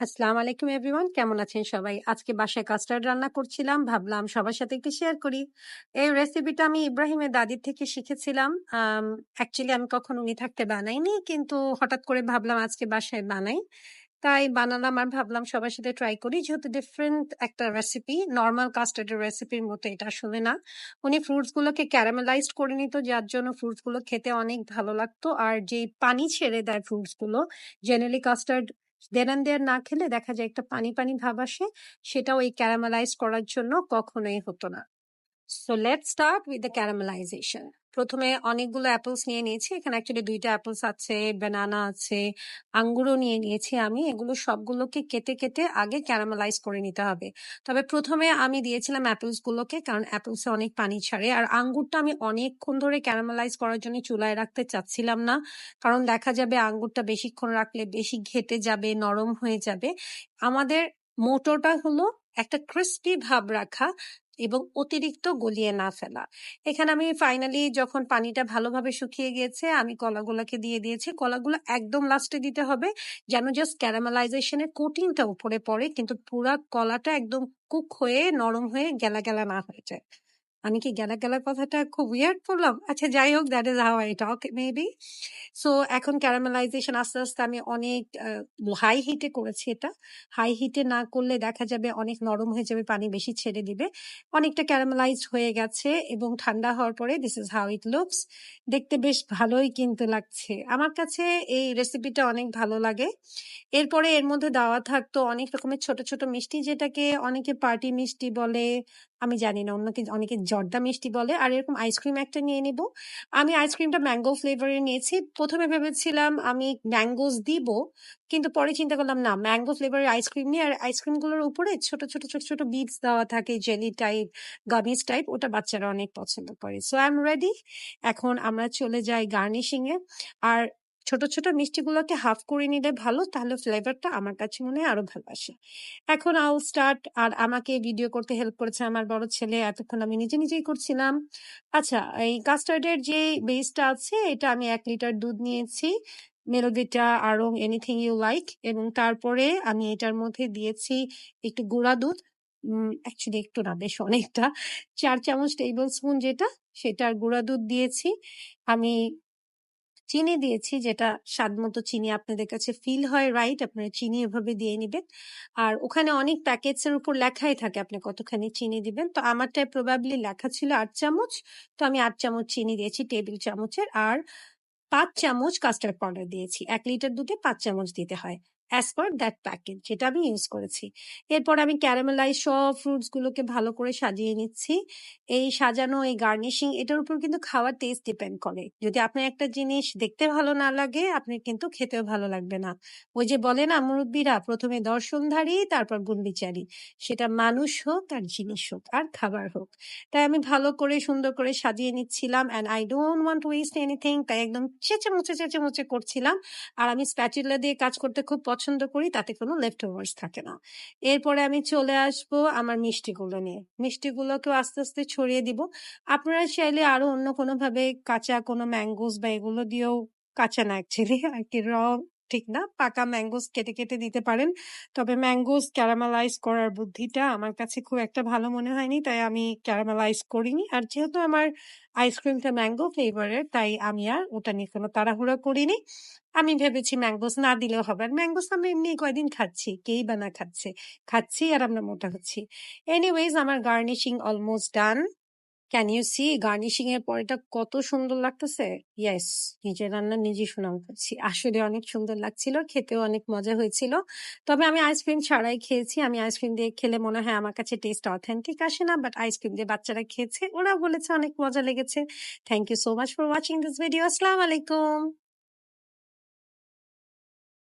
আসসালামু আলাইকুম এভরিওয়ান, কেমন আছেন সবাই? আজকে বাসায় কাস্টার্ড রান্না করছিলাম, ভাবলাম সবার সাথে একটু শেয়ার করি। এই রেসিপিটা আমি ইব্রাহিমের দাদির থেকে শিখেছিলাম। অ্যাকচুয়ালি আমি কখনো উনি থাকতে বানাইনি, কিন্তু হঠাৎ করে ভাবলাম আজকে বাসায় বানাই। তাই বানালাম আর ভাবলাম সবার সাথে ট্রাই করি, যেহেতু ডিফারেন্ট একটা রেসিপি। নর্মাল কাস্টার্ডের রেসিপির মতো এটা আসলে না। উনি ফ্রুটস গুলোকে ক্যারামেলাইজড করে নিত, যার জন্য ফ্রুটস গুলো খেতে অনেক ভালো লাগতো। আর যে পানি ছেড়ে দেয় ফ্রুটস গুলো, জেনারেলি কাস্টার্ড দেন অ্যান্ড দেয়ার না খেলে দেখা যায় একটা পানি পানি ভাব আসে, সেটাও এই ক্যারামেলাইজ করার জন্য কখনোই হতো না। So let's start with the caramelisation. প্রথমে অনেকগুলো অ্যাপলস নিয়ে নিয়েছি। এখানে অ্যাকচুয়ালি 2টা অ্যাপলস আছে, বানানা আছে, আঙ্গুরও নিয়ে নিয়েছি আমি। এগুলো সবগুলোকে কেটে কেটে আগে ক্যারামেলাইজ করে নিতে হবে। তবে প্রথমে আমি দিয়েছিলাম অ্যাপলস গুলোকে, কারণ অ্যাপলসে অনেক পানি ছাড়ে। আর আঙ্গুরটা আমি অনেকক্ষণ ধরে ক্যারামেলাইজ করার জন্য চুলায় রাখতে চাচ্ছিলাম না, কারণ দেখা যাবে আঙ্গুরটা বেশিক্ষণ রাখলে বেশি ঘেটে যাবে, নরম হয়ে যাবে। আমাদের মোটোটা হলো একটা ক্রিস্পি ভাব রাখা এবং অতিরিক্ত গলিয়ে না ফেলা। এখানে আমি ফাইনালি যখন পানিটা ভালোভাবে শুকিয়ে গিয়েছে, আমি কলাগুলোকে দিয়ে দিয়েছি। কলাগুলো একদম লাস্টে দিতে হবে, যেন জাস্ট ক্যারামেলাইজেশনের কোটিংটা উপরে পড়ে, কিন্তু পুরা কলাটা একদম কুক হয়ে নরম হয়ে গেলা গেলা না হয়ে যায়। আমি কি গেলা গেলা কথাটা খুব উইয়ার্ড বললাম? আচ্ছা, যাই হোক, that is how I talk maybe. So এখন ক্যারামেলাইজেশন আস্তে আস্তে আমি অনেক হাই হিটে করেছি এটা। হাই হিটে না করলে দেখা যাবে অনেক নরম হয়ে যাবে, পানি বেশি ছেড়ে দিবে। অনেকটা ক্যারামেলাইজড হয়ে গেছে এবং ঠান্ডা হওয়ার পরে this is how it looks. দেখতে বেশ ভালোই কিন্তু লাগছে। আমার কাছে এই রেসিপিটা অনেক ভালো লাগে। এরপরে এর মধ্যে দেওয়া থাকতো অনেক রকমের ছোট ছোট মিষ্টি, যেটাকে অনেকে পার্টি মিষ্টি বলে, আমি জানি না, অনেকে জর্দা মিষ্টি বলে। আর এরকম আইসক্রিম একটা নিয়ে নিব। আমি আইসক্রিমটা ম্যাঙ্গো ফ্লেভারের নিয়েছি। প্রথমে ভেবেছিলাম আমি ম্যাঙ্গোস দিব, কিন্তু পরে চিন্তা করলাম না, ম্যাঙ্গো ফ্লেভারের আইসক্রিম নিয়ে। আর আইসক্রিমগুলোর উপরে ছোট ছোট ছোট ছোট বিটস দেওয়া থাকে, জেলি টাইপ, গামিজ টাইপ, ওটা বাচ্চারা অনেক পছন্দ করে। So I am ready. এখন আমরা চলে যাই গার্নিশিং এ। আর ছোট ছোট মিষ্টিগুলোকে হাফ করে নিলে ভালো, তাহলে ফ্লেভারটা আমার কাছে মনে হয় আরো ভালো আসে। এখন আই উইল স্টার্ট। আর আমাকে ভিডিও করতে হেল্প করেছে আমার বড় ছেলে, এতক্ষণ আমি নিজে নিজেই করছিলাম। আচ্ছা, এই কাস্টার্ডের যে বেসটা আছে, এটা আমি 1 লিটার দুধ নিয়েছি, মেলোডিটা, আড়ং, এনিথিং ইউ লাইক। এবং তারপরে আমি এটার মধ্যে দিয়েছি একটু গুঁড়া দুধ। অ্যাকচুয়ালি একটু না, বেশ অনেকটা, 4 চামচ টেবিল স্পুন যেটা, সেটার গুঁড়া দুধ দিয়েছি। আমি চিনি দিয়েছি, যেটা স্বাদ মতো চিনি আপনাদের কাছে ফিল হয় রাইট, আপনারা চিনি এভাবে দিয়ে নিবেন। আর ওখানে অনেক প্যাকেটস এর উপর লেখাই থাকে আপনি কতখানি চিনি দিবেন। তো আমারটায় প্রবাবলি লেখা ছিল 8 চামচ। তো আমি 8 চামচ চিনি দিয়েছি টেবিল চামচের। আর 5 চামচ কাস্টার্ড পাউডার দিয়েছি। 1 লিটার দুধে 5 চামচ দিতে হয়, অ্যাজ পার দ্যাট প্যাকেট যেটা আমি ইউজ করেছি। এরপর আমি ক্যারামেলাইজ সব ফ্রুটস গুলোকে ভালো করে সাজিয়ে নিচ্ছি। এই সাজানো, এই গার্নিশিং, এটার উপর কিন্তু খাওয়ার টেস্ট ডিপেন্ড করে। যদি আপনার একটা জিনিস দেখতে ভালো না লাগে, আপনার কিন্তু খেতেও ভালো লাগবে না। ওই যে বলে না মুরব্বীরা, প্রথমে দর্শনধারী তারপর গুণবিচারী। সেটা মানুষ হোক আর জিনিস হোক আর খাবার হোক। তাই আমি ভালো করে সুন্দর করে সাজিয়ে নিচ্ছিলাম, and I don't want to West anything. তাই একদম চেঁচে মুচে করছিলাম। আর আমি স্প্যাচুলা দিয়ে কাজ করতে খুব পছন্দ করি, তাতে কোনো লেফট ওভার্স থাকে না। এরপরে আমি চলে আসবো আমার মিষ্টিগুলো নিয়ে। মিষ্টিগুলোকেও আস্তে আস্তে ছড়িয়ে দিব। আপনারা চাইলে আরো অন্য কোনোভাবে কাঁচা কোনো ম্যাঙ্গোস বা এগুলো দিয়েও, কাঁচা না অ্যাকচুয়ালি আর কি, ঠিক না, পাকা ম্যাঙ্গোস কেটে কেটে দিতে পারেন। তবে ম্যাঙ্গোস ক্যারামেলাইজ করার বুদ্ধিটা আমার কাছে খুব একটা ভালো মনে হয়নি, তাই আমি ক্যারামেলাইজ করিনি। আর যেহেতু আমার আইসক্রিমটা ম্যাঙ্গো ফ্লেভারের, তাই আমি আর ওটা নিয়ে কোনো তাড়াহুড়া করিনি। আমি ভেবেছি ম্যাঙ্গোস না দিলেও হবে। আর ম্যাঙ্গোস আমরা এমনি কয়দিন খাচ্ছি, কেই বা না খাচ্ছে, খাচ্ছি আর আমরা মোটা হচ্ছি। এনিওয়েজ, আমার garnishing almost done. Can you see garnishing এর পরেটা কত সুন্দর লাগতেছে? ইয়েস, নিজের রান্না নিজেই সুনাম করছি। আসলে অনেক সুন্দর লাগছিল, খেতেও অনেক মজা হয়েছিল। তবে আমি আইসক্রিম ছাড়াই খেয়েছি। আমি আইসক্রিম দিয়ে খেলে মনে হয় আমার কাছে টেস্ট অথেন্টিক আসে না, বাট আইসক্রিম দিয়ে বাচ্চারা খেয়েছে, ওরা বলেছে অনেক মজা লেগেছে। Thank you so much for watching this video. আসসালামু আলাইকুম।